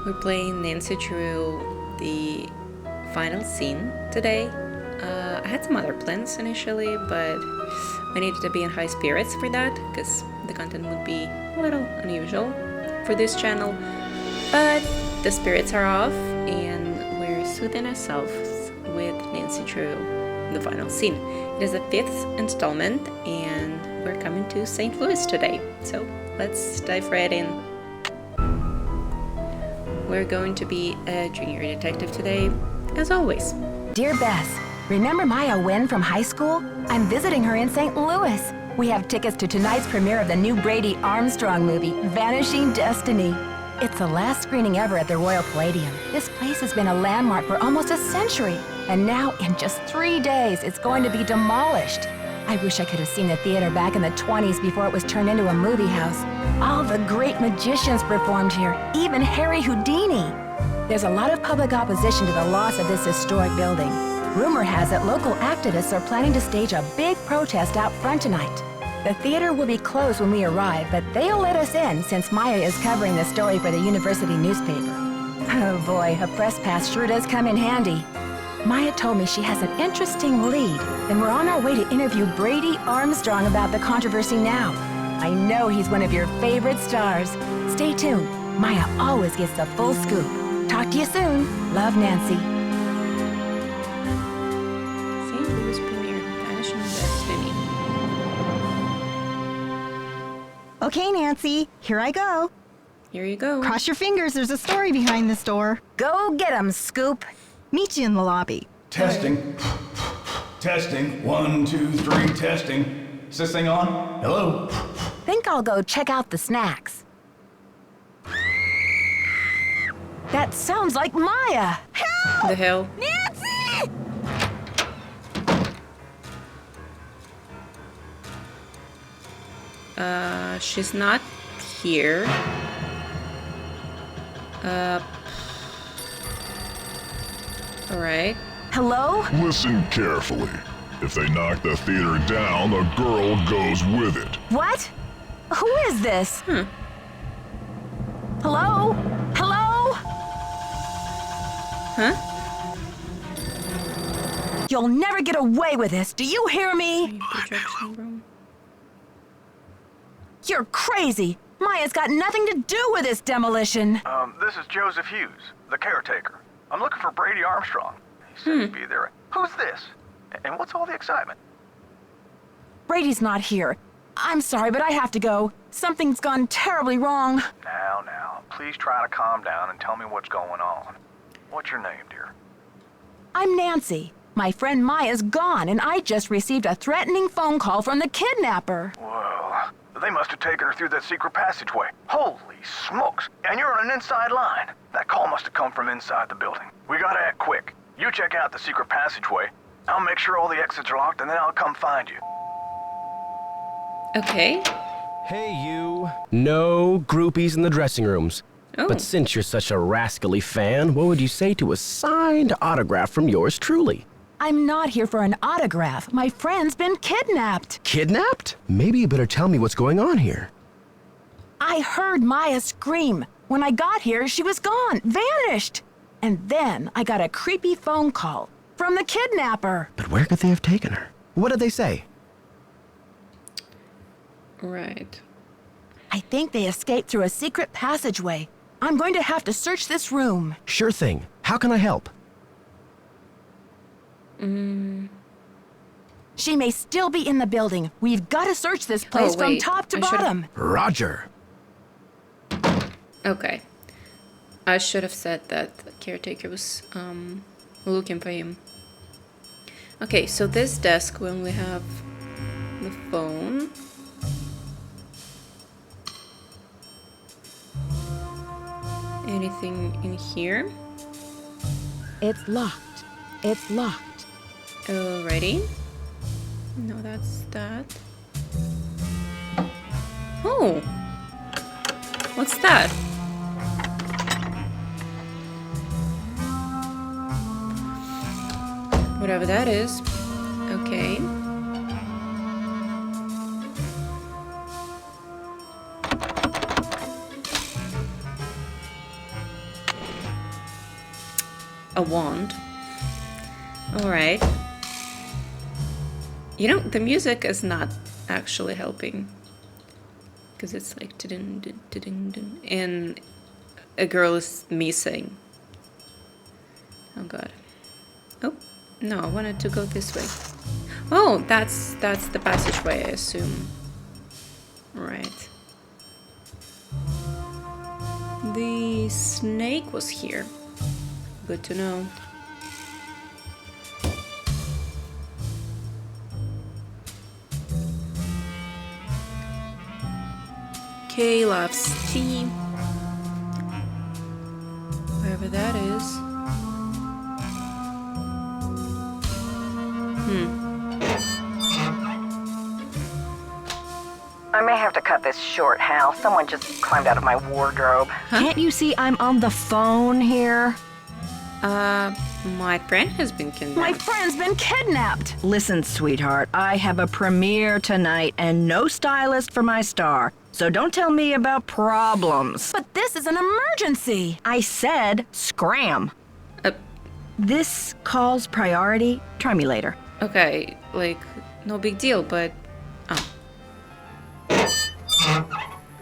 We're playing Nancy Drew, the final scene today. I had some other plans initially, but I needed to be in high spirits for that, because the content would be a little unusual for this channel. But the spirits are off, and we're soothing ourselves with Nancy Drew, the final scene. It is the 5th installment, and we're coming to St. Louis today. So let's dive right in. We're going to be a junior detective today, as always. Dear Bess, remember Maya Wynn from high school? I'm visiting her in St. Louis. We have tickets to tonight's premiere of the new Brady Armstrong movie, Vanishing Destiny. It's the last screening ever at the Royal Palladium. This place has been a landmark for almost a century, and now in just 3 days, it's going to be demolished. I wish I could have seen the theater back in the 20s before it was turned into a movie house. All the great magicians performed here, even Harry Houdini. There's a lot of public opposition to the loss of this historic building. Rumor has it local activists are planning to stage a big protest out front tonight. The theater will be closed when we arrive, but they'll let us in since Maya is covering the story for the university newspaper. Oh boy, a press pass sure does come in handy. Maya told me she has an interesting lead, and we're on our way to interview Brady Armstrong about the controversy now. I know he's one of your favorite stars. Stay tuned. Maya always gets the full scoop. Talk to you soon. Love, Nancy. St. Louis premiere, Vanishing Destiny. Okay, Nancy, here I go. Here you go. Cross your fingers, there's a story behind this door. Go get 'em, Scoop. Meet you in the lobby. Testing. Testing. 1, 2, 3, testing. Is this thing on? Hello? Think I'll go check out the snacks. That sounds like Maya. Help! The hell? Nancy! She's not here. Alright. Hello? Listen carefully. If they knock the theater down, the girl goes with it. What? Who is this? Hello? Hello? Huh? You'll never get away with this. Do you hear me? Projection room. You're crazy. Maya's got nothing to do with this demolition. This is Joseph Hughes, the caretaker. I'm looking for Brady Armstrong. He said he'd be there. Who's this? And what's all the excitement? Brady's not here. I'm sorry, but I have to go. Something's gone terribly wrong. Now, please try to calm down and tell me what's going on. What's your name, dear? I'm Nancy. My friend Maya's gone, and I just received a threatening phone call from the kidnapper. Well, they must have taken her through that secret passageway. Holy smokes! And you're on an inside line. That call must have come from inside the building. We gotta act quick. You check out the secret passageway. I'll make sure all the exits are locked, and then I'll come find you. Okay. Hey, you. No groupies in the dressing rooms. Oh. But since you're such a rascally fan, what would you say to a signed autograph from yours truly? I'm not here for an autograph. My friend's been kidnapped. Kidnapped? Maybe you better tell me what's going on here. I heard Maya scream. When I got here, she was gone, vanished. And then I got a creepy phone call from the kidnapper. But where could they have taken her? What did they say? Right. I think they escaped through a secret passageway. I'm going to have to search this room. Sure thing. How can I help? She may still be in the building. We've got to search this place from wait. top to I should've- bottom. Roger. Okay. I should have said that the caretaker was looking for him. Okay, so this desk we only have the phone. Anything in here? It's locked. It's locked. Alrighty. No, that's that. Oh! What's that? Whatever that is. Okay. a wand. Alright. You know, the music is not actually helping. Because it's like... and a girl is missing. Oh god. Oh, no, I wanted to go this way. Oh, that's the passageway, I assume. Right. The snake was here. Good to know. Kay loves tea. Wherever that is. I may have to cut this short, Hal. Someone just climbed out of my wardrobe. Can't you see I'm on the phone here? My friend has been kidnapped. My friend's been kidnapped. Listen, sweetheart, I have a premiere tonight and no stylist for my star. So don't tell me about problems. But this is an emergency. I said scram. This call's priority. Try me later. Okay, like, no big deal, but...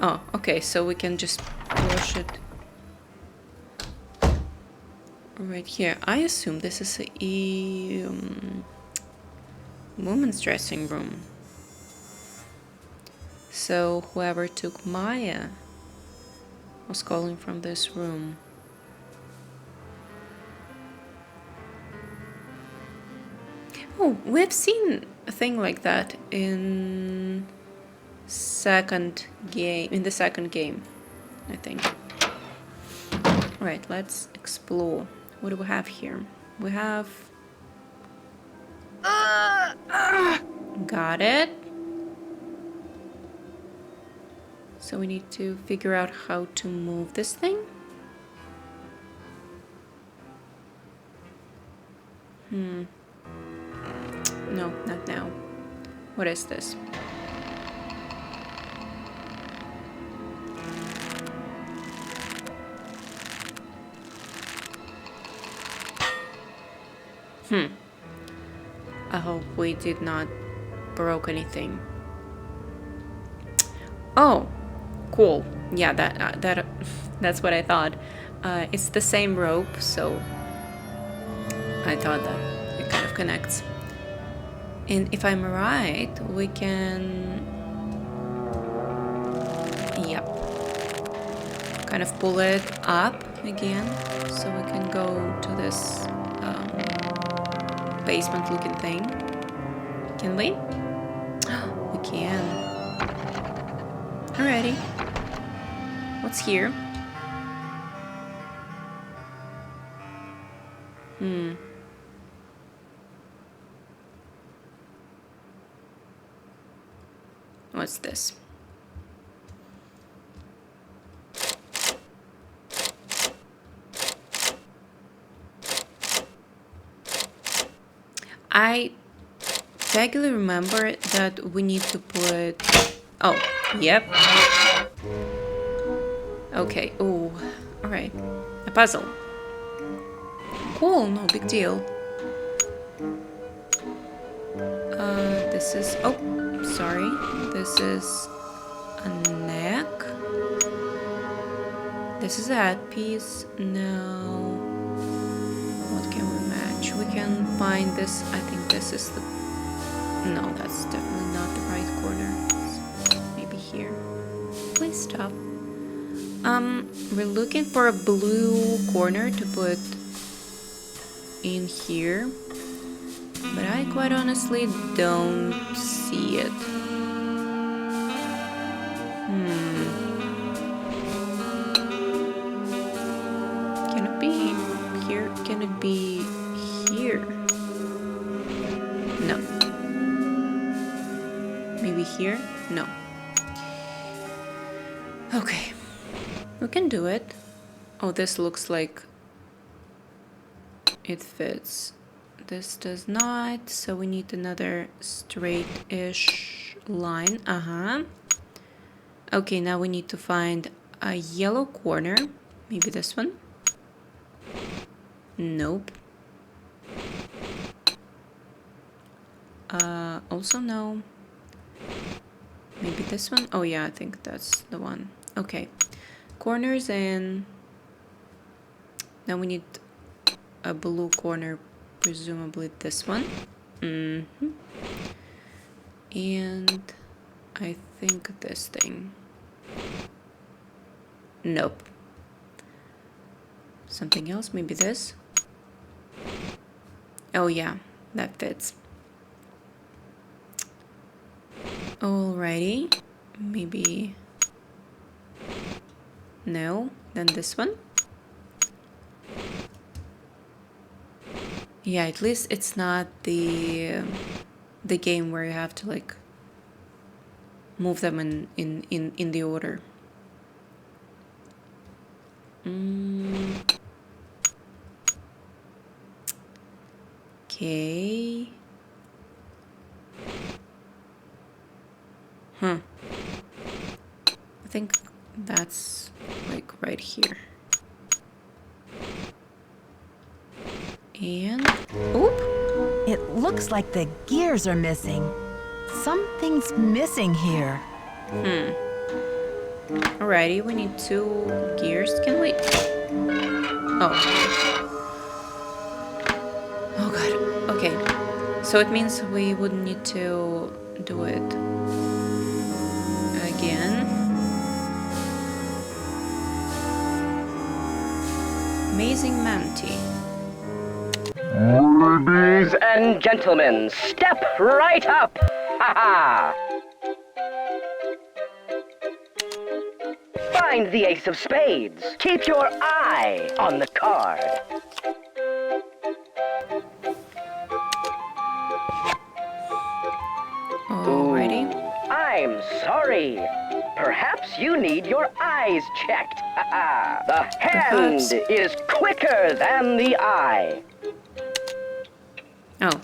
Oh, okay, so we can just push it right here. I assume this is a woman's dressing room. So whoever took Maya was calling from this room. Oh, we've seen a thing like that in the second game, I think. Right, let's explore. What do we have here? We have... Got it. So we need to figure out how to move this thing. No, not now. What is this? I hope we did not broke anything. Oh, cool. Yeah, that's what I thought. It's the same rope, so I thought that it kind of connects. And if I'm right, we can... Yep. Kind of pull it up again, so we can go to this basement-looking thing. Can we? We can. Alrighty. What's here? What's this? I vaguely remember that we need to put... Oh, yep. Okay, oh, alright. A puzzle. Cool, no big deal. This is... Oh, sorry. This is a neck. This is a headpiece. Now, what can we match? We can find this. I think this is the... No, that's definitely not the right corner. Maybe here. Please stop. We're looking for a blue corner to put in here, but I quite honestly don't see it. Can it be here? Can it be here? No. Maybe here? No. Okay. We can do it. Oh, this looks like it fits. This does not, so we need another straight-ish line. Okay, now we need to find a yellow corner. Maybe this one? Nope. Also no. Maybe this one? Oh yeah, I think that's the one. Okay. Corners in. Now we need a blue corner, presumably this one. Mm-hmm. And I think this thing. Nope. Something else, maybe this. Oh yeah, that fits. Alrighty, maybe. No, then this one. Yeah, at least it's not the game where you have to like move them in the order. Okay. I think that's like right here. And oop. It looks like the gears are missing. Something's missing here. Alrighty, we need 2 gears. Can we? Oh. Oh god. Okay. So it means we would need to do it again. Amazing Manti. Ladies and gentlemen, step right up! Ha-ha! Find the ace of spades. Keep your eye on the card. Alrighty. I'm sorry. Perhaps you need your eyes checked. Ha-ha! The hand Perhaps. is quicker than the eye. Oh,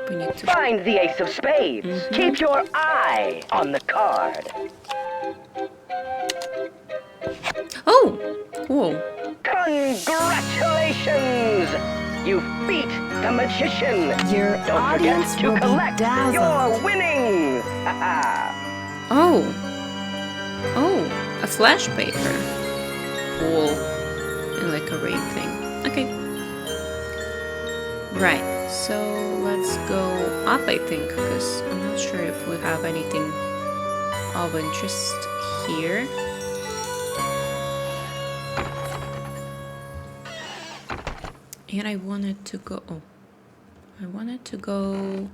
we need to Find the ace of spades. Keep your eye on the card. Oh, cool. Congratulations! You beat the magician. Your Don't audience forget to will be collect dazzled. your winnings. Oh. Oh, a flash paper. Cool. And like a rain thing. Okay. Right, so let's go up, I think, because I'm not sure if we have anything of interest here. And I wanted to go... Oh. I wanted to go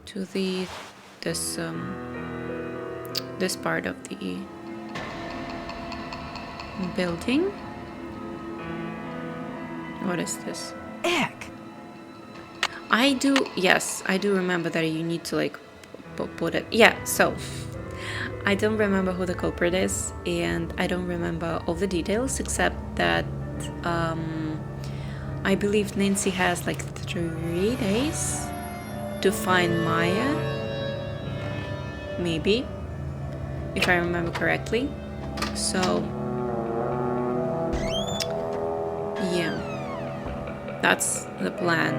to this part of the building. What is this? Ick. I do remember that you need to like put it. Yeah, so I don't remember who the culprit is, and I don't remember all the details except that I believe Nancy has like 3 days to find Maya. Maybe, if I remember correctly. So yeah, that's the plan.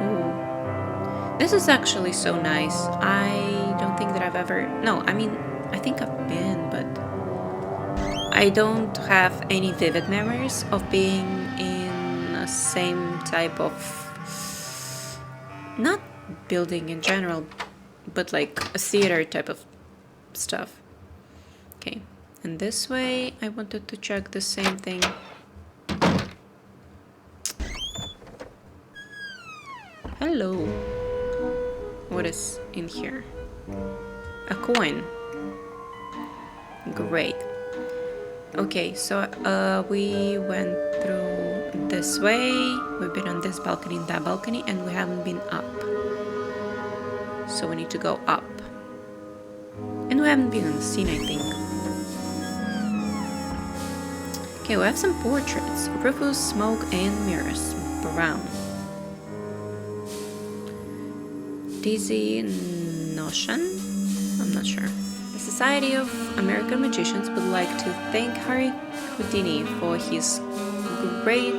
Ooh. This is actually so nice. I don't think that I've ever... No, I mean, I think I've been, but I don't have any vivid memories of being in a same type of... Not building in general, but like a theater type of stuff. Okay, and this way I wanted to check the same thing. Hello. What is in here? A coin. Great. Okay, so we went through this way. We've been on this balcony and that balcony, and we haven't been up. So we need to go up. And we haven't been on the scene, I think. Okay, we have some portraits. Rufus, smoke, and mirrors. Brown. Dizzy Notion? I'm not sure. The Society of American Magicians would like to thank Harry Houdini for his great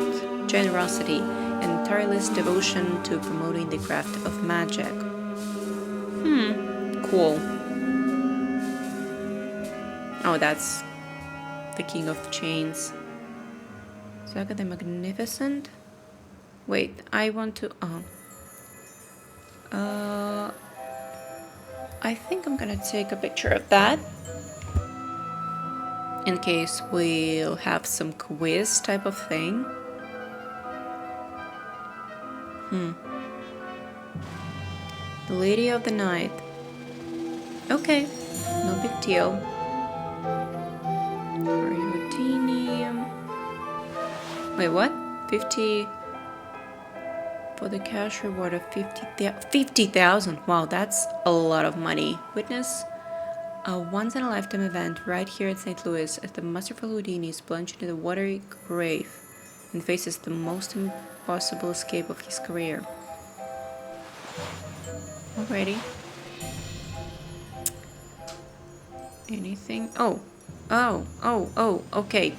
generosity, and tireless devotion to promoting the craft of magic. Cool. Oh, that's the King of Chains. Saga the Magnificent? Wait, I want to... I think I'm gonna take a picture of that. In case we'll have some quiz type of thing. The Lady of the Night. Okay, no big deal. Houdini. Wait, what? 50 for the cash reward of 50,000. Wow, that's a lot of money. Witness a once-in-a-lifetime event right here at St. Louis as the masterful Houdini is plunged into the watery grave and faces the most impossible escape of his career. Alrighty. Anything? Okay.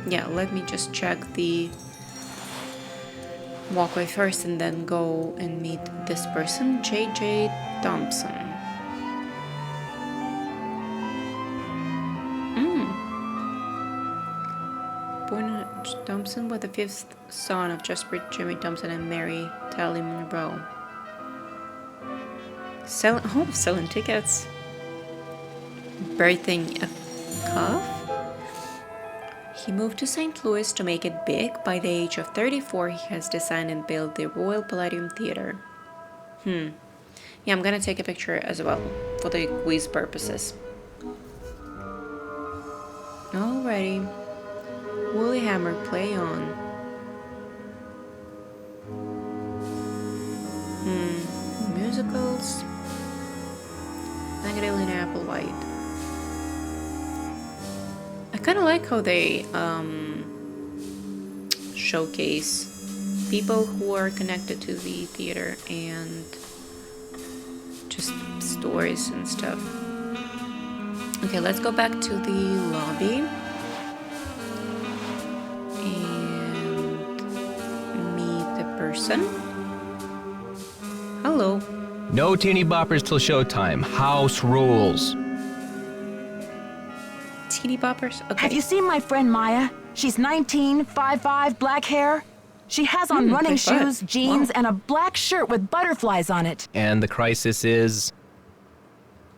Yeah, let me just check the walkway first and then go and meet this person, J.J. Thompson. Born Thompson was the fifth son of Jasper Jimmy Thompson and Mary Tally Monroe. Selling tickets. Birthing a calf. He moved to St. Louis to make it big. By the age of 34, he has designed and built the Royal Palladium Theater. Yeah, I'm gonna take a picture as well for the quiz purposes. Alrighty. Woolly Hammer, play on. Musicals. Magdalene Applewhite. I kind of like how they showcase people who are connected to the theater and just stories and stuff. Okay, let's go back to the lobby and meet the person. Hello. No teeny boppers till showtime. House rules. Teeny boppers? Okay. Have you seen my friend Maya? She's 19, 5'5", black hair. She has on running shoes, jeans, and a black shirt with butterflies on it. And the crisis is...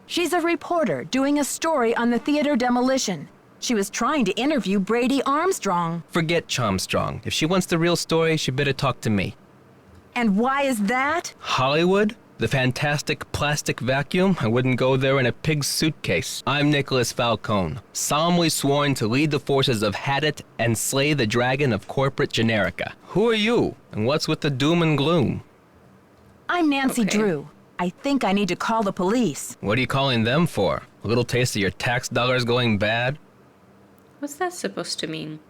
She's a reporter doing a story on the theater demolition. She was trying to interview Brady Armstrong. Forget Chomstrong. If she wants the real story, she better talk to me. And why is that? Hollywood? The fantastic plastic vacuum? I wouldn't go there in a pig's suitcase. I'm Nicholas Falcone, solemnly sworn to lead the forces of Hadit and slay the dragon of corporate generica. Who are you, and what's with the doom and gloom? I'm Nancy Drew. I think I need to call the police. What are you calling them for? A little taste of your tax dollars going bad? What's that supposed to mean?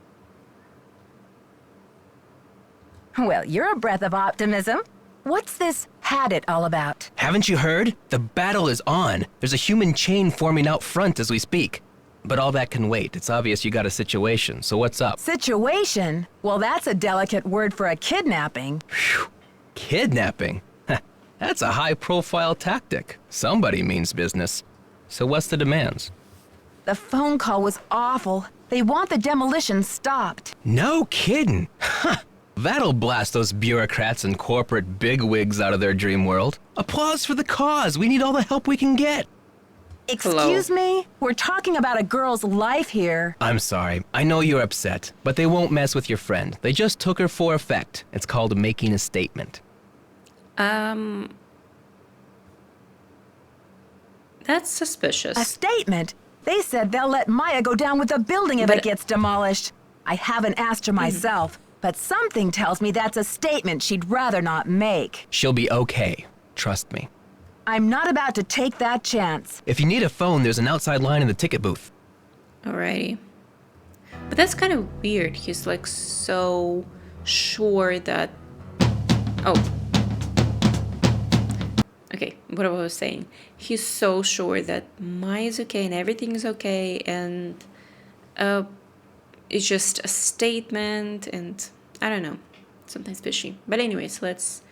Well, you're a breath of optimism. What's this Hadit all about? Haven't you heard? The battle is on. There's a human chain forming out front as we speak. But all that can wait. It's obvious you got a situation, so what's up? Situation? Well, that's a delicate word for a kidnapping. Phew. Kidnapping? That's a high-profile tactic. Somebody means business. So what's the demands? The phone call was awful. They want the demolition stopped. No kidding. That'll blast those bureaucrats and corporate bigwigs out of their dream world. Applause for the cause. We need all the help we can get. Excuse me? We're talking about a girl's life here. I'm sorry. I know you're upset, but they won't mess with your friend. They just took her for effect. It's called making a statement. That's suspicious. A statement? They said they'll let Maya go down with the building if it gets demolished. I haven't asked her myself, but something tells me that's a statement she'd rather not make. She'll be okay. Trust me. I'm not about to take that chance. If you need a phone, there's an outside line in the ticket booth. Alrighty. But that's kind of weird. He's like so sure that... Oh. Okay, what I was saying. He's so sure that Maya's okay and everything is okay and it's just a statement, and I don't know, something's fishy. But anyways, let's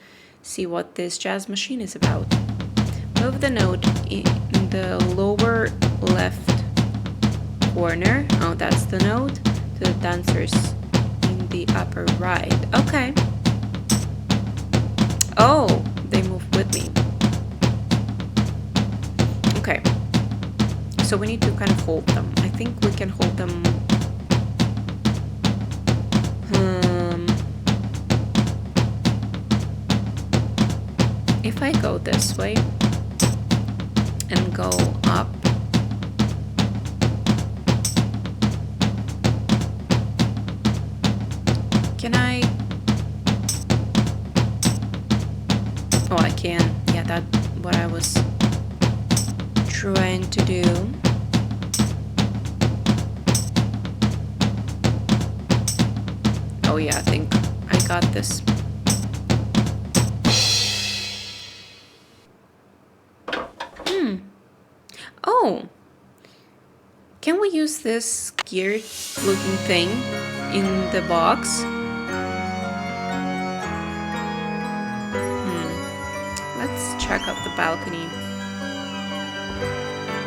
see what this jazz machine is about. Move the note in the lower left corner. Oh, that's the note. To the dancers in the upper right. Okay. Oh, they move with me. Okay. So we need to kind of hold them. I think we can hold them. If I go this way and go up, can I? Oh, I can. Yeah, that's what I was trying to do. Oh yeah, I think I got this. Oh, can we use this geared looking thing in the box? Let's check out the balcony.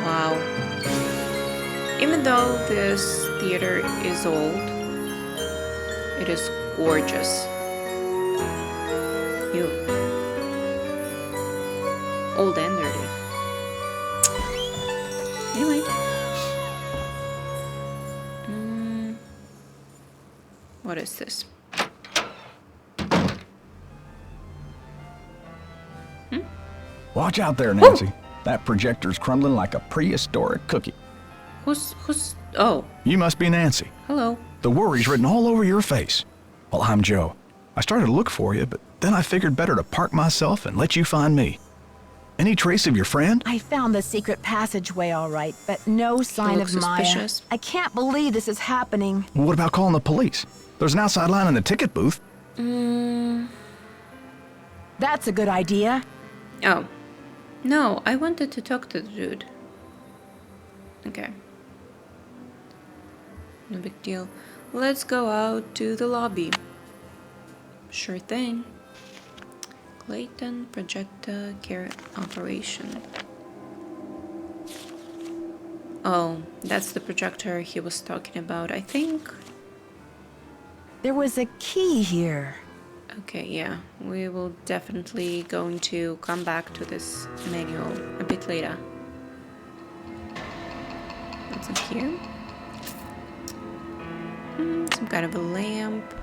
Wow. Even though this theater is old, it is gorgeous. Ew. Old and dirty. Anyway. What is this? Watch out there, Nancy. Woo! That projector's crumbling like a prehistoric cookie. Who's... Oh. You must be Nancy. Hello. The worry's written all over your face. Well, I'm Joe. I started to look for you, but then I figured better to park myself and let you find me. Any trace of your friend? I found the secret passageway all right, but no sign of Maya. Suspicious. I can't believe this is happening. What about calling the police? There's an outside line in the ticket booth. That's a good idea. Oh. No, I wanted to talk to the dude. Okay. No big deal. Let's go out to the lobby. Sure thing. Clayton Projector Care Operation. Oh, that's the projector he was talking about, I think. There was a key here. Okay, yeah. We will definitely going to come back to this manual a bit later. What's in here? Some kind of a lamp.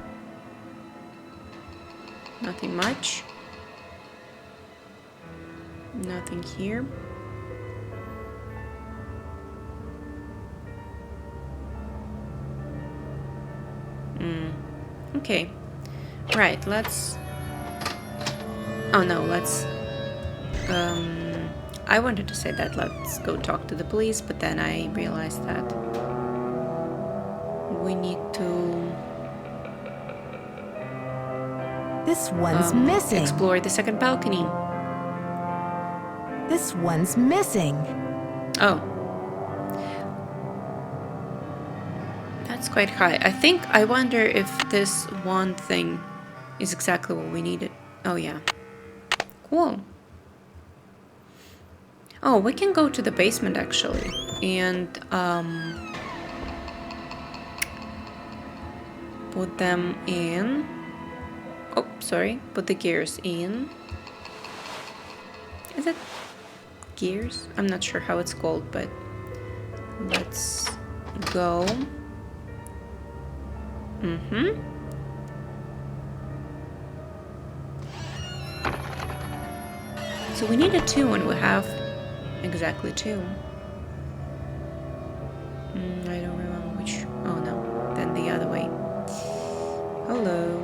Nothing much. Nothing here. Okay. Right, let's... Oh no, let's... I wanted to say that let's go talk to the police, but then I realized that we need to... This one's missing. Explore the second balcony. This one's missing. Oh. That's quite high. I wonder if this one thing is exactly what we needed. Oh yeah. Cool. Oh, we can go to the basement actually. And put them in. Oh, sorry. Put the gears in. Is it gears? I'm not sure how it's called, but let's go. So we needed 2 and we have exactly 2. I don't remember which. Oh no, then the other way. Hello.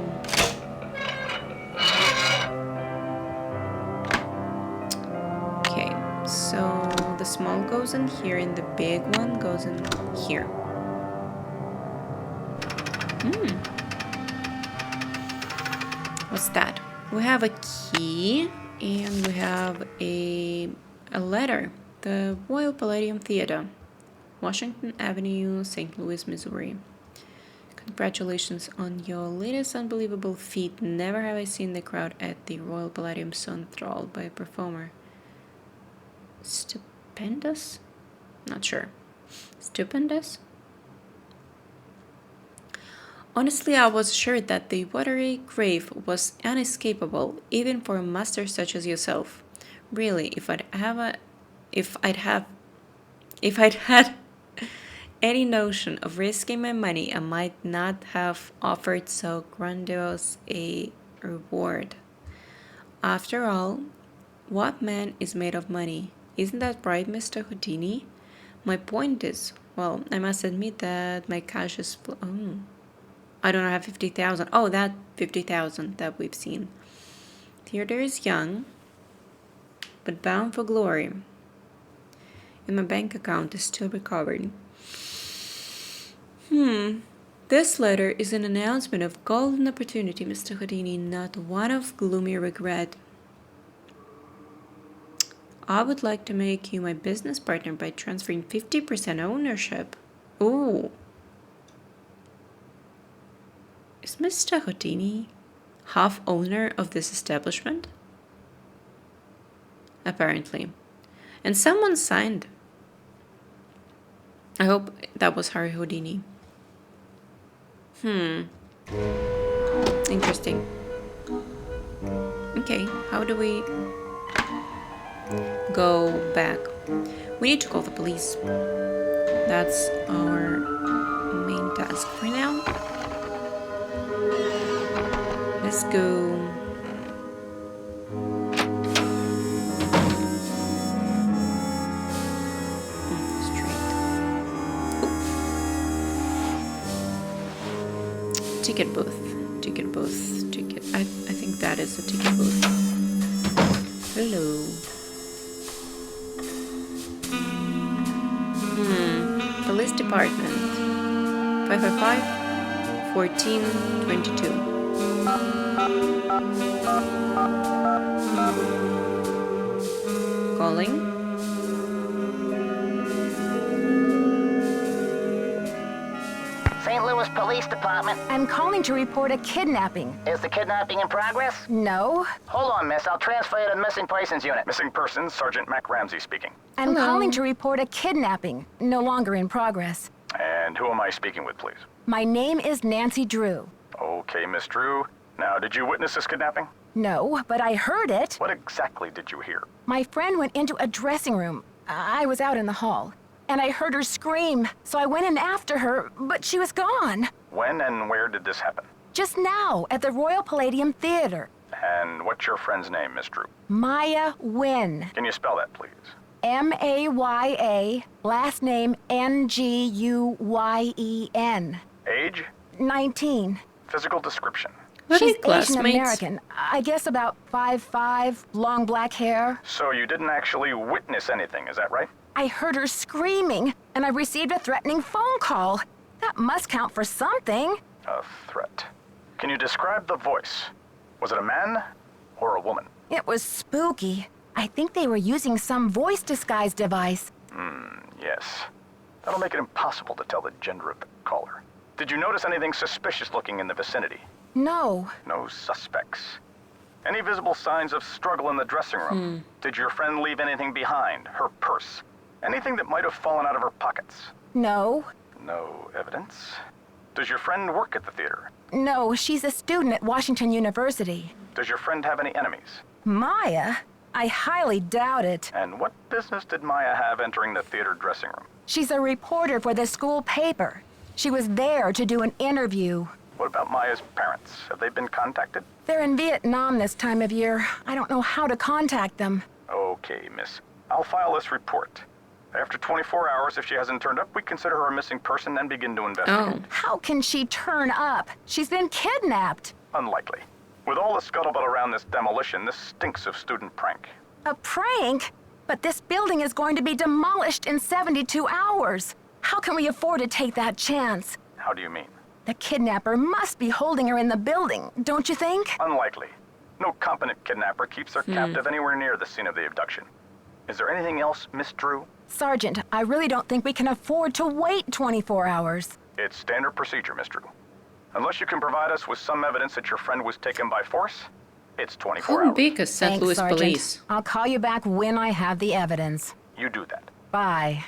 Okay, so the small goes in here and the big one goes in here. What's that? We have a key and we have a letter. The Royal Palladium Theater, Washington Avenue, St. Louis, Missouri. Congratulations on your latest unbelievable feat. Never have I seen the crowd at the Royal Palladium so enthralled by a performer. Stupendous? Not sure. Stupendous? Honestly, I was assured that the watery grave was inescapable, even for a master such as yourself. Really, if I'd had any notion of risking my money, I might not have offered so grandiose a reward. After all, what man is made of money? Isn't that right, Mr. Houdini? My point is, well, I must admit that my cash is... I don't have 50,000. Oh, that 50,000 that we've seen. Theodore is young, but bound for glory. And my bank account is still recovered. This letter is an announcement of golden opportunity, Mr. Houdini, not one of gloomy regret. I would like to make you my business partner by transferring 50% ownership. Ooh. Is Mr. Houdini half owner of this establishment? Apparently. And someone signed. I hope that was Harry Houdini. Interesting. Okay, how do we go back? We need to call the police. That's our main task for now. Let's go. Ticket booth. I think that is a ticket booth. Hello. Police department. 555-1422. Calling. St. Louis Police Department. I'm calling to report a kidnapping. Is the kidnapping in progress? No. Hold on, miss. I'll transfer you to the Missing Persons Unit. Missing persons, Sergeant Mac Ramsey speaking. I'm Hello. calling to report a kidnapping. No longer in progress. And who am I speaking with, please? My name is Nancy Drew. Okay, Miss Drew. Now, did you witness this kidnapping? No, but I heard it. What exactly did you hear? My friend went into a dressing room. I was out in the hall. And I heard her scream, so I went in after her, but she was gone. When and where did this happen? Just now, at the Royal Palladium Theater. And what's your friend's name, Miss Drew? Maya Nguyen. Can you spell that, please? M-A-Y-A, last name N-G-U-Y-E-N. Age? 19. Physical description? Are She's they classmates? Asian American. I guess about 5'5", long black hair. So you didn't actually witness anything, is that right? I heard her screaming, and I received a threatening phone call. That must count for something. A threat. Can you describe the voice? Was it a man or a woman? It was spooky. I think they were using some voice disguise device. Yes. That'll make it impossible to tell the gender of the caller. Did you notice anything suspicious looking in the vicinity? No. No suspects. Any visible signs of struggle in the dressing room? Did your friend leave anything behind? Her purse? Anything that might have fallen out of her pockets? No. No evidence. Does your friend work at the theater? No, she's a student at Washington University. Does your friend have any enemies? Maya? I highly doubt it. And what business did Maya have entering the theater dressing room? She's a reporter for the school paper. She was there to do an interview. What about Maya's parents? Have they been contacted? They're in Vietnam this time of year. I don't know how to contact them. Okay, miss. I'll file this report. After 24 hours, if she hasn't turned up, we consider her a missing person and begin to investigate. How can she turn up? She's been kidnapped. Unlikely. With all the scuttlebutt around this demolition, this stinks of student prank. A prank? But this building is going to be demolished in 72 hours. How can we afford to take that chance? How do you mean? The kidnapper must be holding her in the building, don't you think? Unlikely. No competent kidnapper keeps their captive anywhere near the scene of the abduction. Is there anything else, Miss Drew? Sergeant, I really don't think we can afford to wait 24 hours. It's standard procedure, Miss Drew. Unless you can provide us with some evidence that your friend was taken by force, it's 24 How hours. big is St. Thanks, Louis Sergeant. police? I'll call you back when I have the evidence. You do that. Bye.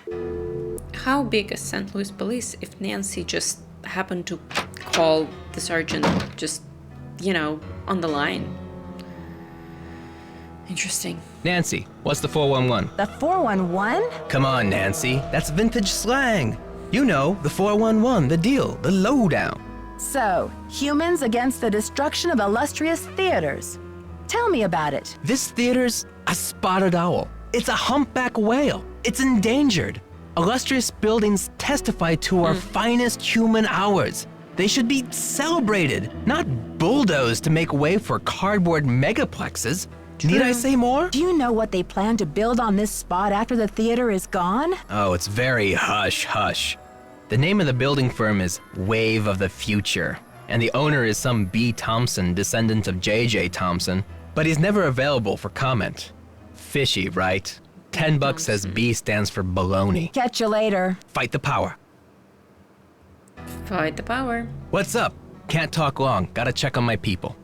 How big is St. Louis police if Nancy just happened to call the sergeant just, on the line? Interesting. Nancy, what's the 411? The 411? Come on, Nancy. That's vintage slang. You know, the 411, the deal, the lowdown. So, humans against the destruction of illustrious theaters. Tell me about it. This theater's a spotted owl. It's a humpback whale. It's endangered. Illustrious buildings testify to our finest human hours. They should be celebrated, not bulldozed to make way for cardboard megaplexes. Need I say more? Do you know what they plan to build on this spot after the theater is gone? Oh, it's very hush-hush. The name of the building firm is Wave of the Future, and the owner is some B. Thompson, descendant of J.J. Thompson, but he's never available for comment. Fishy, right? $10 says B stands for baloney. Catch you later. Fight the power. Fight the power. What's up? Can't talk long. Gotta check on my people.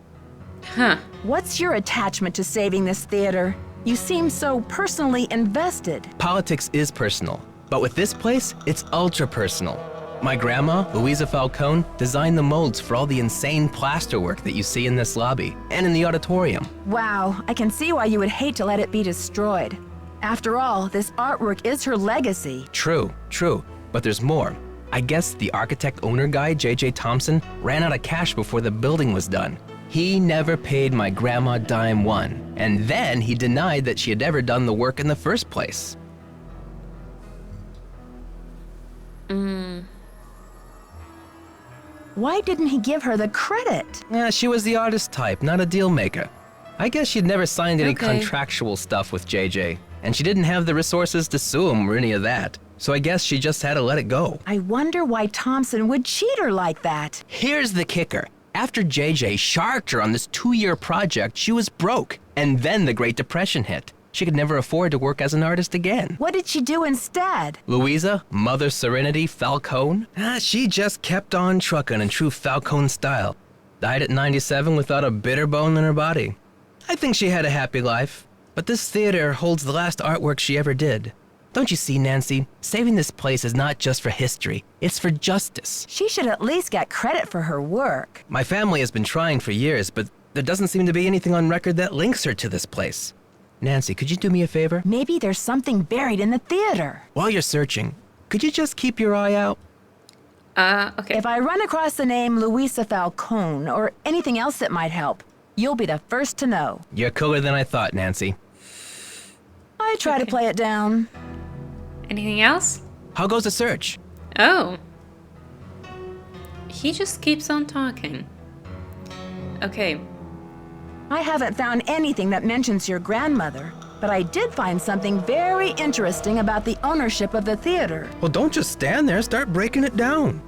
Huh. What's your attachment to saving this theater? You seem so personally invested. Politics is personal, but with this place, it's ultra personal. My grandma, Louisa Falcone, designed the molds for all the insane plasterwork that you see in this lobby and in the auditorium. Wow, I can see why you would hate to let it be destroyed. After all, this artwork is her legacy. True, but there's more. I guess the architect owner guy, J.J. Thompson, ran out of cash before the building was done. He never paid my grandma dime one, and then he denied that she had ever done the work in the first place. Why didn't he give her the credit? Yeah, she was the artist type, not a deal maker. I guess she'd never signed any Okay. contractual stuff with JJ, and she didn't have the resources to sue him or any of that. So I guess she just had to let it go. I wonder why Thompson would cheat her like that. Here's the kicker. After JJ sharked her on this 2-year project, she was broke. And then the Great Depression hit. She could never afford to work as an artist again. What did she do instead? Louisa, Mother Serenity Falcone, she just kept on trucking in true Falcone style. Died at 97 without a bitter bone in her body. I think she had a happy life, but this theater holds the last artwork she ever did. Don't you see, Nancy? Saving this place is not just for history, it's for justice. She should at least get credit for her work. My family has been trying for years, but there doesn't seem to be anything on record that links her to this place. Nancy, could you do me a favor? Maybe there's something buried in the theater. While you're searching, could you just keep your eye out? Okay. If I run across the name Louisa Falcone or anything else that might help, you'll be the first to know. You're cooler than I thought, Nancy. I try to play it down. Anything else? How goes the search? Oh. He just keeps on talking. Okay. I haven't found anything that mentions your grandmother, but I did find something very interesting about the ownership of the theater. Well, don't just stand there, start breaking it down.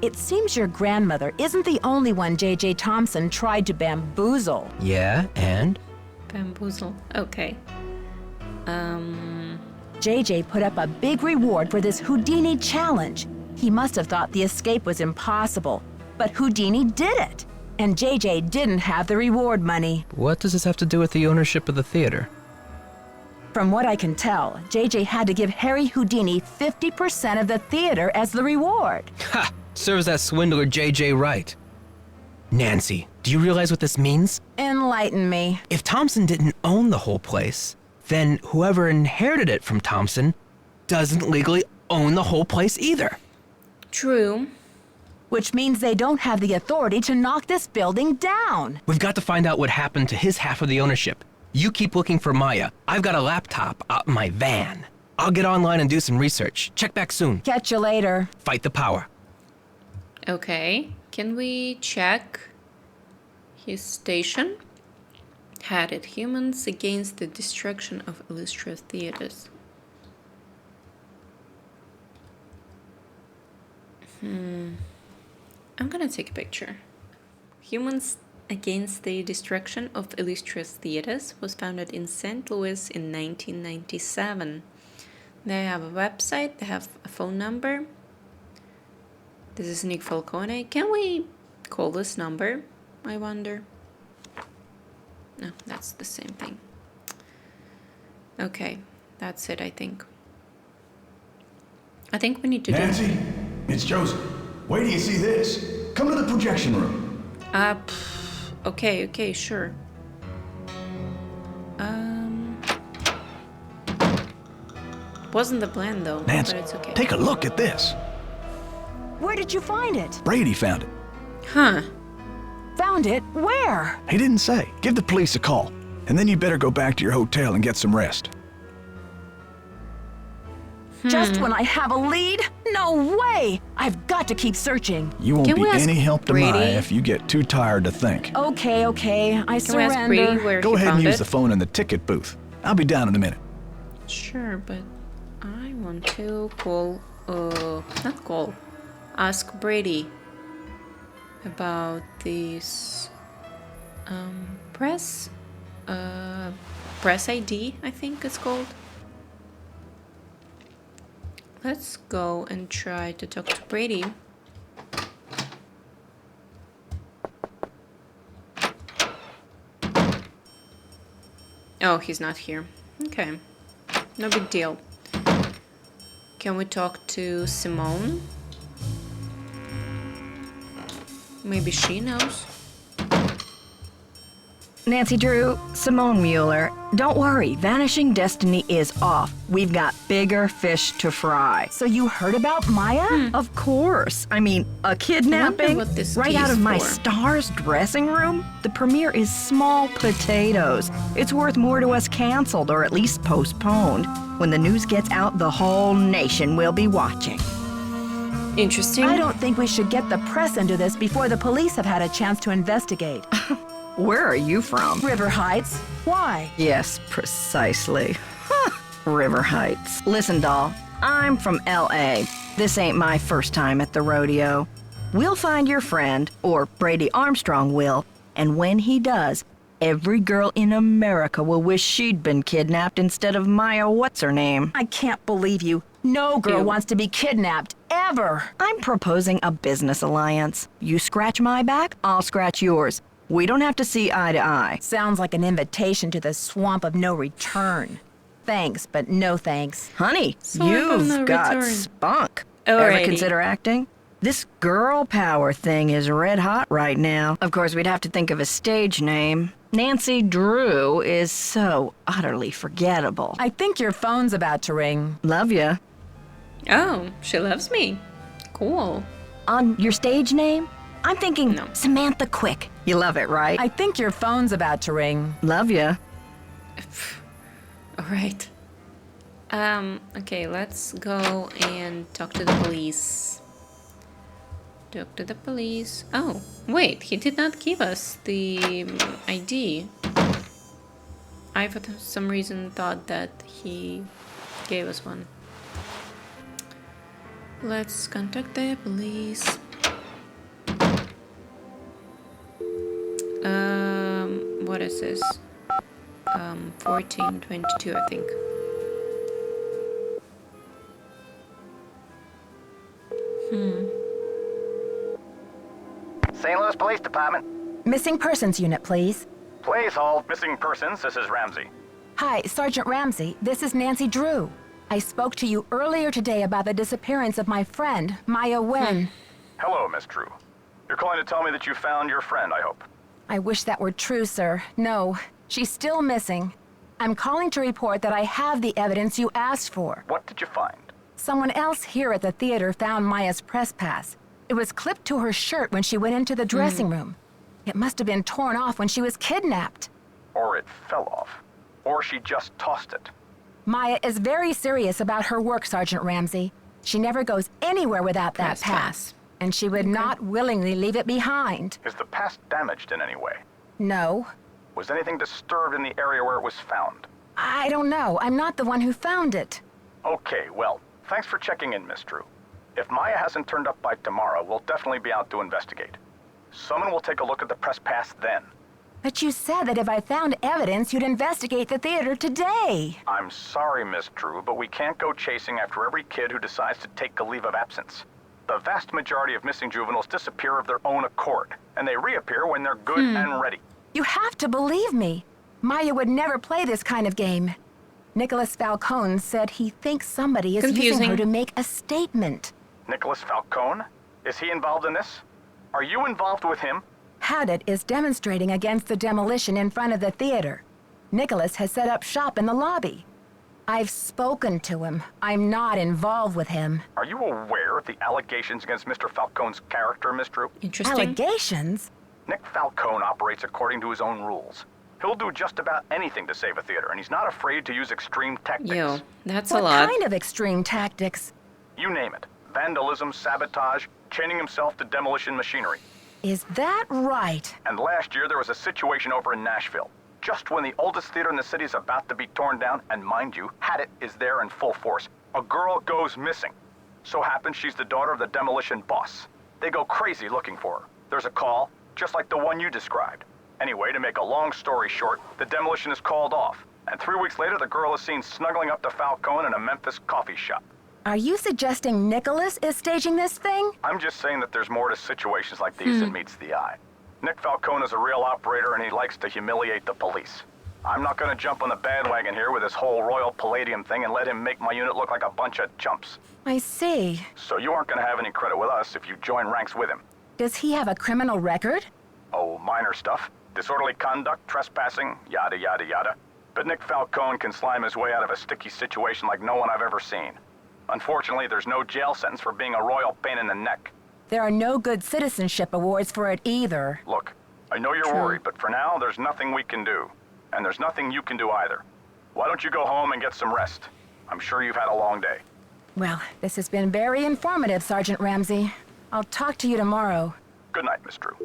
It seems your grandmother isn't the only one J.J. Thompson tried to bamboozle. Yeah, and? Bamboozle. Okay. J.J. put up a big reward for this Houdini challenge. He must have thought the escape was impossible, but Houdini did it. And J.J. didn't have the reward money. What does this have to do with the ownership of the theater? From what I can tell, J.J. had to give Harry Houdini 50% of the theater as the reward. Ha! Serves that swindler JJ right. Nancy, do you realize what this means? Enlighten me. If Thompson didn't own the whole place, then whoever inherited it from Thompson doesn't legally own the whole place either. True. Which means they don't have the authority to knock this building down. We've got to find out what happened to his half of the ownership. You keep looking for Maya. I've got a laptop out in my van. I'll get online and do some research. Check back soon. Catch you later. Fight the power. Okay. Can we check his station? Had it humans against the destruction of illustrious theaters. I'm gonna take a picture. Humans Against the Destruction of Illustrious Theaters was founded in St. Louis in 1997. They have a website, they have a phone number. This is Nick Falcone. Can we call this number? I wonder. No, that's the same thing. Okay, that's it, I think. I think we need to Nancy, it's Joseph. Wait till you see this. Come to the projection room. Okay, sure. Wasn't the plan though, Nancy, but it's okay. take a look at this. Where did you find it? Brady found it. Huh. Found it? Where? He didn't say. Give the police a call. And then you better go back to your hotel and get some rest. Just when I have a lead? No way! I've got to keep searching. You won't Can be we ask any help to Brady? Maya if you get too tired to think. Okay, I Can we ask Brady surrender. where Go he ahead and found use it? the phone in the ticket booth. I'll be down in a minute. Sure, but I want to ask Brady about this press ID, I think it's called. Let's go and try to talk to Brady. Oh, he's not here. Okay. No big deal. Can we talk to Simone? Maybe she knows. Nancy Drew, Simone Mueller, don't worry, Vanishing Destiny is off. We've got bigger fish to fry. So you heard about Maya? Of course. I mean, a kidnapping what this right key out is of my for. star's dressing room? The premiere is small potatoes. It's worth more to us canceled or at least postponed. When the news gets out, the whole nation will be watching. Interesting. I don't think we should get the press into this before the police have had a chance to investigate. Where are you from? River Heights? Why? Yes, precisely. River Heights. Listen, doll, I'm from L.A. This ain't my first time at the rodeo. We'll find your friend, or Brady Armstrong will, and when he does, every girl in America will wish she'd been kidnapped instead of Maya what's-her-name. I can't believe you. No girl Ew. wants to be kidnapped, ever. I'm proposing a business alliance. You scratch my back, I'll scratch yours. We don't have to see eye to eye. Sounds like an invitation to the swamp of no return. Thanks, but no thanks. Honey, Swamp of you've no got return. spunk. Ever Alrighty. consider acting? This girl power thing is red hot right now. Of course, we'd have to think of a stage name. Nancy Drew is so utterly forgettable. I think your phone's about to ring. Love ya. Oh, she loves me. Cool. On your stage name? I'm thinking No. Samantha Quick. You love it, right? I think your phone's about to ring. Love ya. All right. Okay, let's go and talk to the police. Talk to the police. Oh, wait, he did not give us the ID. I for some reason thought that he gave us one. Let's contact the police. What is this? 1422, I think. St. Louis Police Department. Missing Persons Unit, please. Please hold missing persons. This is Ramsey. Hi, Sergeant Ramsey. This is Nancy Drew. I spoke to you earlier today about the disappearance of my friend, Maya Wen. Hello, Miss Drew. You're calling to tell me that you found your friend, I hope. I wish that were true, sir. No, she's still missing. I'm calling to report that I have the evidence you asked for. What did you find? Someone else here at the theater found Maya's press pass. It was clipped to her shirt when she went into the dressing room. It must have been torn off when she was kidnapped. Or it fell off. Or she just tossed it. Maya is very serious about her work, Sergeant Ramsey. She never goes anywhere without that Press pass. pass. And she would not willingly leave it behind. Is the pass damaged in any way? No. Was anything disturbed in the area where it was found? I don't know. I'm not the one who found it. Okay, well, thanks for checking in, Miss Drew. If Maya hasn't turned up by tomorrow, we'll definitely be out to investigate. Someone will take a look at the press pass then. But you said that if I found evidence, you'd investigate the theater today. I'm sorry, Miss Drew, but we can't go chasing after every kid who decides to take a leave of absence. The vast majority of missing juveniles disappear of their own accord, and they reappear when they're good and ready. You have to believe me. Maya would never play this kind of game. Nicholas Falcone said he thinks somebody is using her to make a statement. Nicholas Falcone? Is he involved in this? Are you involved with him? Haddett is demonstrating against the demolition in front of the theater. Nicholas has set up shop in the lobby. I've spoken to him. I'm not involved with him. Are you aware of the allegations against Mr. Falcone's character, Miss Drew? Interesting. Allegations? Nick Falcone operates according to his own rules. He'll do just about anything to save a theater, and he's not afraid to use extreme tactics. Yo, that's a What lot. kind of extreme tactics? You name it. Vandalism, sabotage, chaining himself to demolition machinery. Is that right? And last year there was a situation over in Nashville. Just when the oldest theater in the city is about to be torn down, and mind you, Haddett is there in full force, a girl goes missing. So happens she's the daughter of the demolition boss. They go crazy looking for her. There's a call, just like the one you described. Anyway, to make a long story short, the demolition is called off. And 3 weeks later, the girl is seen snuggling up to Falcone in a Memphis coffee shop. Are you suggesting Nicholas is staging this thing? I'm just saying that there's more to situations like these than meets the eye. Nick Falcone is a real operator and he likes to humiliate the police. I'm not gonna jump on the bandwagon here with this whole Royal Palladium thing and let him make my unit look like a bunch of chumps. I see. So you aren't gonna have any credit with us if you join ranks with him. Does he have a criminal record? Oh, minor stuff. Disorderly conduct, trespassing, yada yada yada. But Nick Falcone can slime his way out of a sticky situation like no one I've ever seen. Unfortunately, there's no jail sentence for being a royal pain in the neck. There are no good citizenship awards for it either. Look, I know you're worried, but for now, there's nothing we can do. And there's nothing you can do either. Why don't you go home and get some rest? I'm sure you've had a long day. Well, this has been very informative, Sergeant Ramsey. I'll talk to you tomorrow. Good night, Miss Drew.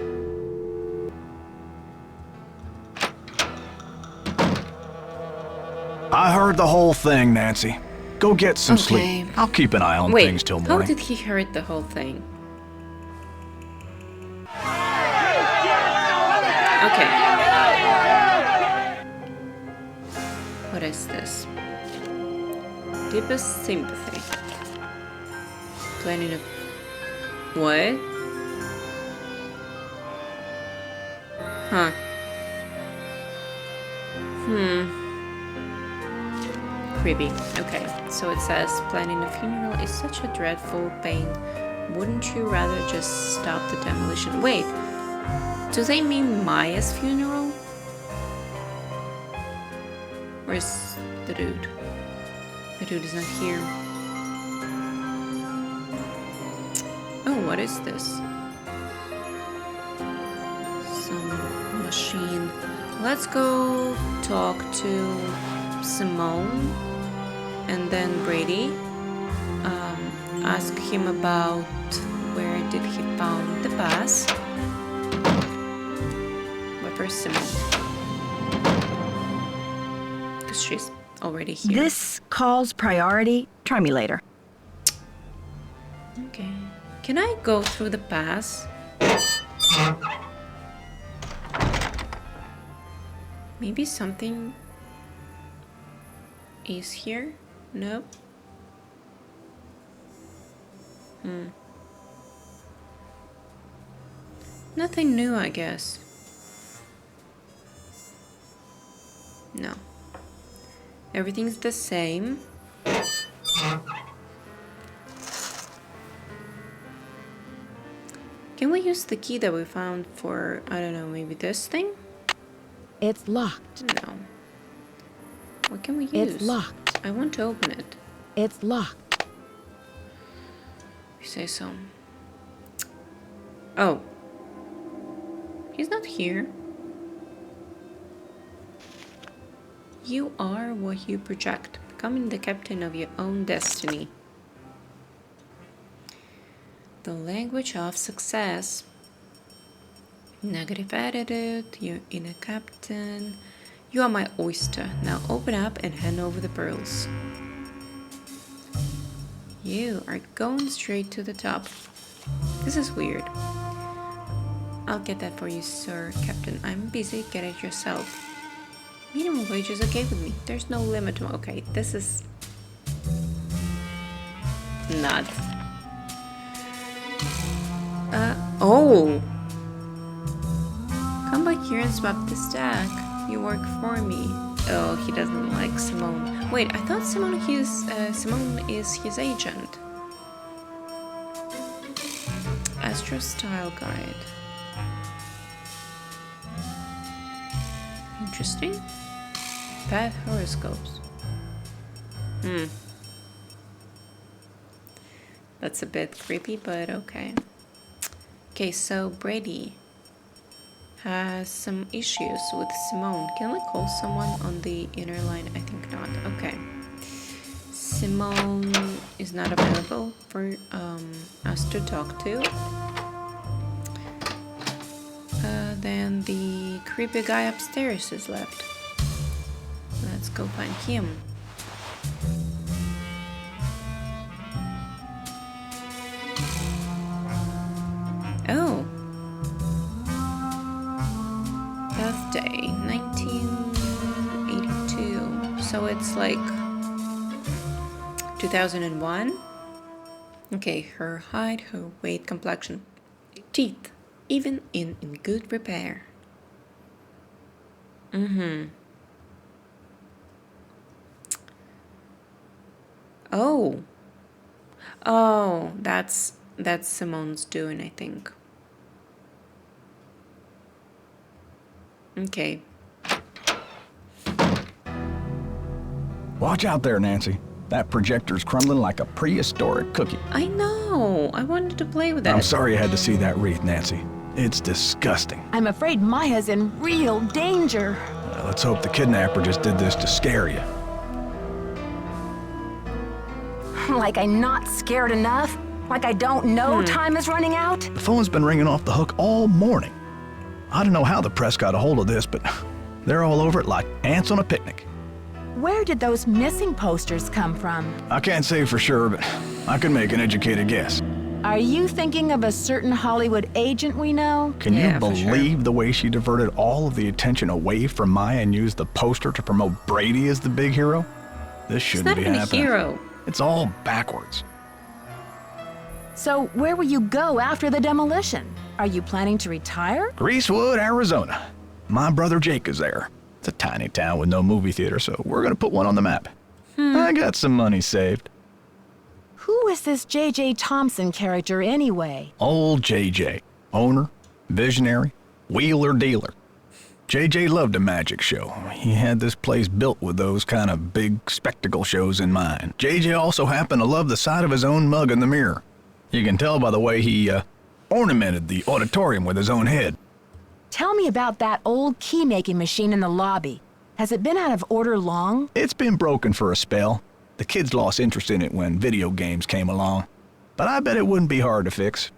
I heard the whole thing, Nancy. Go get some Okay. sleep. I'll keep an eye on Wait, things till how morning. did he heard the whole thing? Okay. What is this? Deepest sympathy. Do I need a... What? Huh. Creepy. Okay, so it says, planning a funeral is such a dreadful pain. Wouldn't you rather just stop the demolition? Wait, do they mean Maya's funeral? Where's the dude? The dude is not here. Oh, what is this? Some machine. Let's go talk to Simone and then Brady. Ask him about where did he found the pass. But first Simone. Because she's already here. This call's priority. Try me later. Okay. Can I go through the pass? Maybe something is here? Nope. Nothing new, I guess. No. Everything's the same. Can we use the key that we found for, I don't know, maybe this thing? It's locked. No. What can we use? It's locked. I want to open it. It's locked. You say so. Oh. He's not here. You are what you project, becoming the captain of your own destiny. The language of success. Negative attitude, you're in a captain. You are my oyster. Now open up and hand over the pearls. You are going straight to the top. This is weird. I'll get that for you, sir. Captain, I'm busy. Get it yourself. Minimum wage is okay with me. There's no limit to... Okay, this is... nuts. Oh! Come back here and swap the stack. You work for me. Oh, he doesn't like Simone. Wait, I thought Simone is his agent. Astro Style Guide. Interesting. Bad horoscopes. That's a bit creepy, but okay. Okay, so Brady has some issues with Simone. Can we call someone on the inner line? I think not. Okay. Simone is not available for us to talk to. Then the creepy guy upstairs is left. Let's go find him. Oh. Birthday, 1982. So it's like 2001. Okay, her height, her weight, complexion, teeth, even in good repair. Oh. Oh, that's Simone's doing, I think. Okay. Watch out there, Nancy. That projector's crumbling like a prehistoric cookie. I know. I wanted to play with that. I'm sorry you had to see that wreath, Nancy. It's disgusting. I'm afraid Maya's in real danger. Let's hope the kidnapper just did this to scare you. Like I'm not scared enough? Like I don't know time is running out? The phone's been ringing off the hook all morning. I don't know how the press got a hold of this, but they're all over it like ants on a picnic. Where did those missing posters come from? I can't say for sure, but I can make an educated guess. Are you thinking of a certain Hollywood agent we know? Can you Yeah, for sure. believe the way she diverted all of the attention away from Maya and used the poster to promote Brady as the big hero? This He's shouldn't not be even a happening. hero. It's all backwards. So where will you go after the demolition? Are you planning to retire? Greasewood, Arizona. My brother Jake is there. It's a tiny town with no movie theater, so we're gonna put one on the map. I got some money saved. Who is this J.J. Thompson character anyway? Old JJ, owner, visionary, wheeler dealer. JJ loved a magic show. He had this place built with those kind of big spectacle shows in mind. JJ also happened to love the sight of his own mug in the mirror. You can tell by the way he ornamented the auditorium with his own head. Tell me about that old key-making machine in the lobby. Has it been out of order long? It's been broken for a spell. The kids lost interest in it when video games came along. But I bet it wouldn't be hard to fix.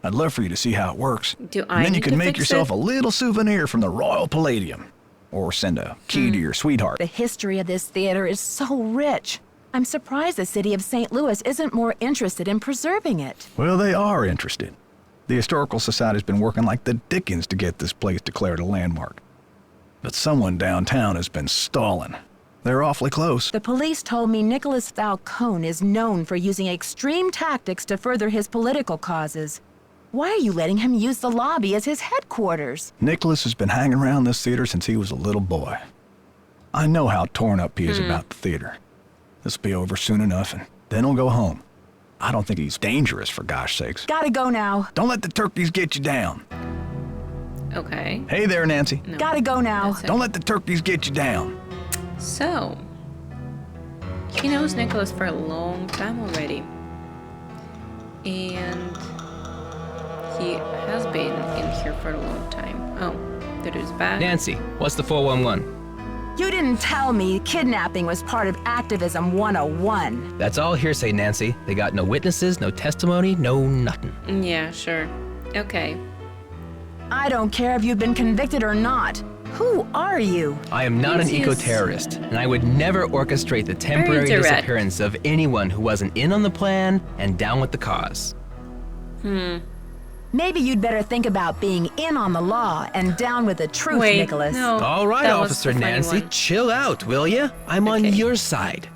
I'd love for you to see how it works. Do I And then you need can to make fix yourself it? a little souvenir from the Royal Palladium. Or send a key to your sweetheart. The history of this theater is so rich. I'm surprised the city of St. Louis isn't more interested in preserving it. Well, they are interested. The Historical Society's been working like the dickens to get this place declared a landmark. But someone downtown has been stalling. They're awfully close. The police told me Nicholas Falcone is known for using extreme tactics to further his political causes. Why are you letting him use the lobby as his headquarters? Nicholas has been hanging around this theater since he was a little boy. I know how torn up he is about the theater. This'll be over soon enough, and then he'll go home. I don't think he's dangerous, for gosh sakes. Gotta go now. Don't let the turkeys get you down. Okay. Hey there, Nancy. No, Gotta go now. that's it. Don't let the turkeys get you down. So, he knows Nicholas for a long time already. And he has been in here for a long time. Oh, that is bad. Nancy, what's the 411? You didn't tell me kidnapping was part of Activism 101. That's all hearsay, Nancy. They got no witnesses, no testimony, no nothing. Yeah, sure. Okay. I don't care if you've been convicted or not. Who are you? I am not an Yes, yes. eco-terrorist, and I would never orchestrate the temporary direct. disappearance of anyone who wasn't in on the plan and down with the cause. Maybe you'd better think about being in on the law and down with the truth, Wait, Nicholas. no. All right, that was Officer the funny Nancy, one. chill out, will ya? I'm on Okay. your side.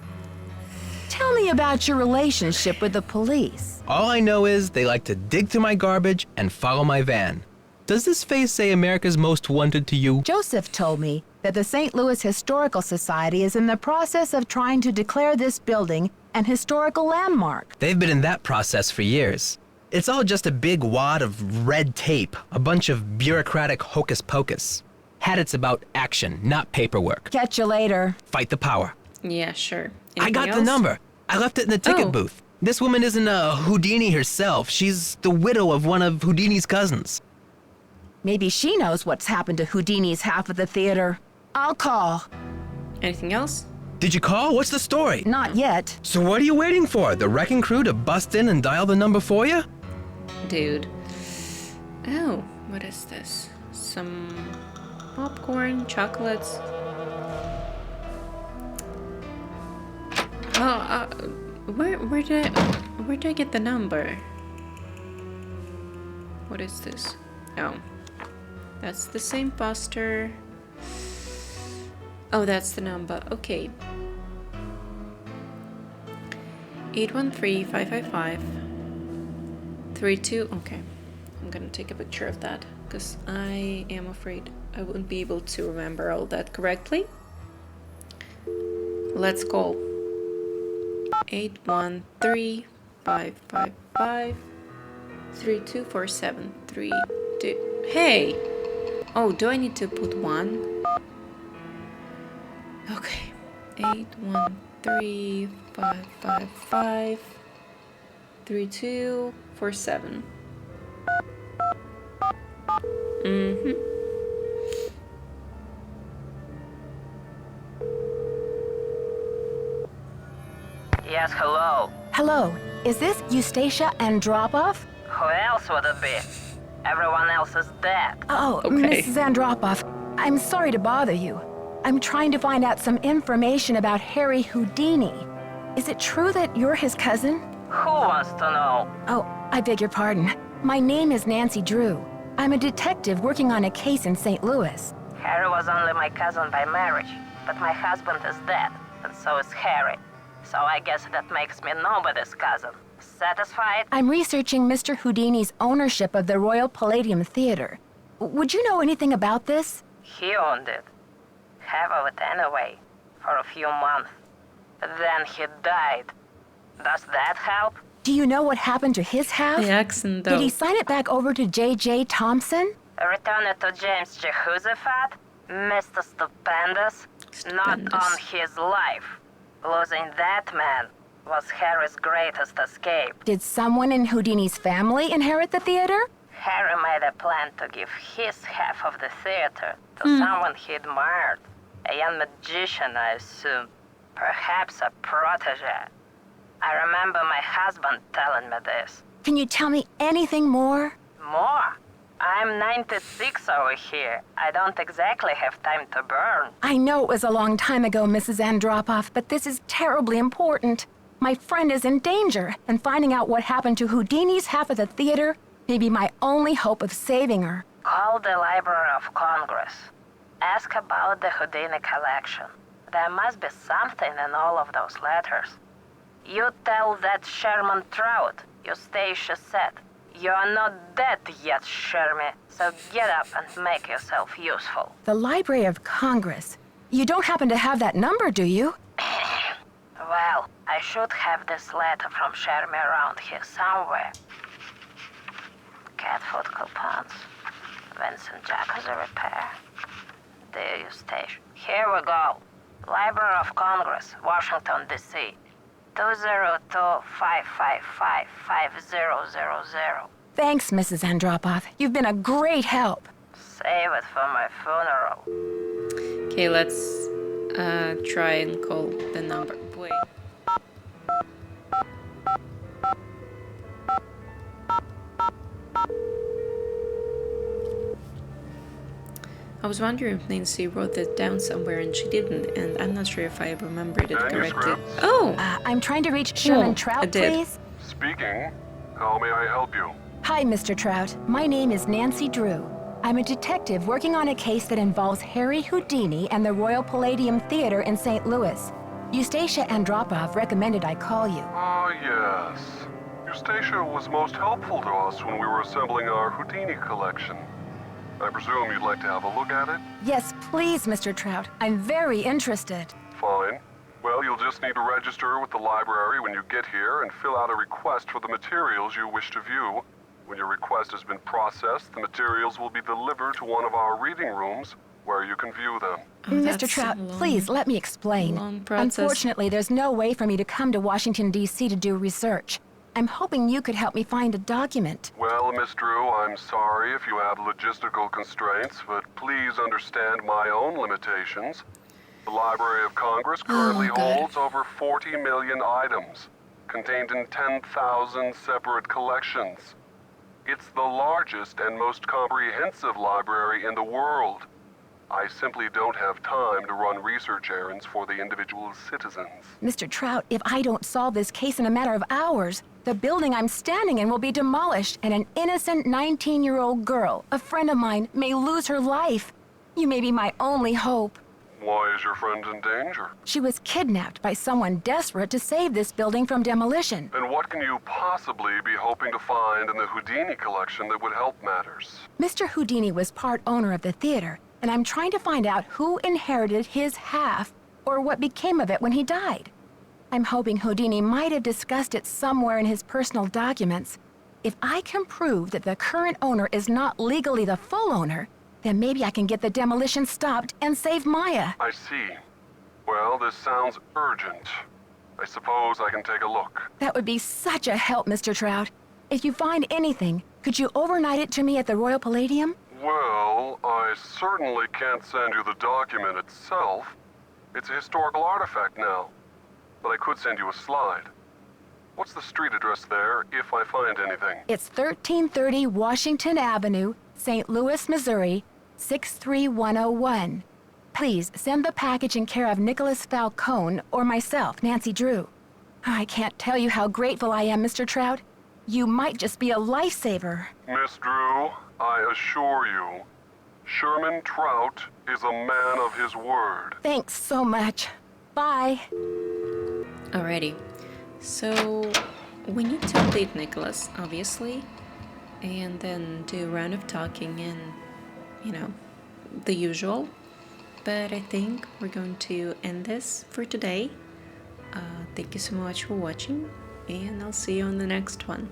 Tell me about your relationship with the police. All I know is they like to dig through my garbage and follow my van. Does this face say America's Most Wanted to you? Joseph told me that the St. Louis Historical Society is in the process of trying to declare this building an historical landmark. They've been in that process for years. It's all just a big wad of red tape, a bunch of bureaucratic hocus pocus. Hadit's about action, not paperwork. Catch you later. Fight the power. Yeah, sure. I got Anything the else? number. I left it in the ticket Oh. booth. This woman isn't a Houdini herself. She's the widow of one of Houdini's cousins. Maybe she knows what's happened to Houdini's half of the theater. I'll call. Anything else? Did you call? What's the story? Not yet. So what are you waiting for? The wrecking crew to bust in and dial the number for you? Dude. Oh, what is this? Some popcorn, chocolates. Oh, where did I get the number? What is this? Oh, that's the same poster. Oh, that's the number. Okay. 813-555-32. Okay, I'm gonna take a picture of that because I am afraid I wouldn't be able to remember all that correctly. Let's call 813-555-3247-32. Hey! Oh, do I need to put one? Okay. 813-555-3247. Mm-hmm. Yes, hello. Hello, is this Eustacia Andropov? Who else would it be? Everyone else is dead. Oh, Okay. Mrs. Andropov, I'm sorry to bother you. I'm trying to find out some information about Harry Houdini. Is it true that you're his cousin? Who wants to know? Oh, I beg your pardon. My name is Nancy Drew. I'm a detective working on a case in St. Louis. Harry was only my cousin by marriage, but my husband is dead, and so is Harry. So I guess that makes me nobody's cousin. Satisfied? I'm researching Mr. Houdini's ownership of the Royal Palladium Theater. Would you know anything about this? He owned it. Half of it anyway, for a few months. Then he died. Does that help? Do you know what happened to his half? The accent, though. Did he sign it back over to J.J. Thompson? Return it to James Jehoshaphat, Mr. Stupendous, not on his life. Losing that man was Harry's greatest escape. Did someone in Houdini's family inherit the theater? Harry made a plan to give his half of the theater to someone he admired. A young magician, I assume. Perhaps a protege. I remember my husband telling me this. Can you tell me anything more? More? I'm 96 over here. I don't exactly have time to burn. I know it was a long time ago, Mrs. Andropov, but this is terribly important. My friend is in danger, and finding out what happened to Houdini's half of the theater may be my only hope of saving her. Call the Library of Congress. Ask about the Houdini collection. There must be something in all of those letters. You tell that Sherman Trout, Eustacia said. You're not dead yet, Shermy, so get up and make yourself useful. The Library of Congress. You don't happen to have that number, do you? Well, I should have this letter from Shermy around here somewhere. Cat food coupons. Vincent Jacuzzi repair. Dear Eustacia. Here we go. Library of Congress, Washington, D.C. 202-555-5000. Thanks, Mrs. Andropov. You've been a great help. Save it for my funeral. Okay, let's try and call the number. Wait. I was wondering if Nancy wrote that down somewhere and she didn't, and I'm not sure if I remembered it correctly. Oh! I'm trying to reach Sherman I Trout, did. please. Speaking. How may I help you? Hi, Mr. Trout. My name is Nancy Drew. I'm a detective working on a case that involves Harry Houdini and the Royal Palladium Theater in St. Louis. Eustacia Andropov recommended I call you. Ah, yes. Eustacia was most helpful to us when we were assembling our Houdini collection. I presume you'd like to have a look at it? Yes, please, Mr. Trout. I'm very interested. Fine. Well, you'll just need to register with the library when you get here and fill out a request for the materials you wish to view. When your request has been processed, the materials will be delivered to one of our reading rooms where you can view them. Mr. Trout, please let me explain. Unfortunately, there's no way for me to come to Washington, D.C. to do research. I'm hoping you could help me find a document. Well, Miss Drew, I'm sorry if you have logistical constraints, but please understand my own limitations. The Library of Congress currently holds over 40 million items, contained in 10,000 separate collections. It's the largest and most comprehensive library in the world. I simply don't have time to run research errands for the individual citizens. Mr. Trout, if I don't solve this case in a matter of hours, the building I'm standing in will be demolished and an innocent 19-year-old girl, a friend of mine, may lose her life. You may be my only hope. Why is your friend in danger? She was kidnapped by someone desperate to save this building from demolition. And what can you possibly be hoping to find in the Houdini collection that would help matters? Mr. Houdini was part owner of the theater, and I'm trying to find out who inherited his half or what became of it when he died. I'm hoping Houdini might have discussed it somewhere in his personal documents. If I can prove that the current owner is not legally the full owner, then maybe I can get the demolition stopped and save Maya. I see. Well, this sounds urgent. I suppose I can take a look. That would be such a help, Mr. Trout. If you find anything, could you overnight it to me at the Royal Palladium? Well, I certainly can't send you the document itself. It's a historical artifact now. But I could send you a slide. What's the street address there, if I find anything? It's 1330 Washington Avenue, St. Louis, Missouri, 63101. Please send the package in care of Nicholas Falcone or myself, Nancy Drew. I can't tell you how grateful I am, Mr. Trout. You might just be a lifesaver. Miss Drew, I assure you, Sherman Trout is a man of his word. Thanks so much. Bye. Alrighty. So, we need to update Nicholas, obviously, and then do a round of talking and, you know, the usual. But I think we're going to end this for today. Thank you so much for watching, and I'll see you on the next one.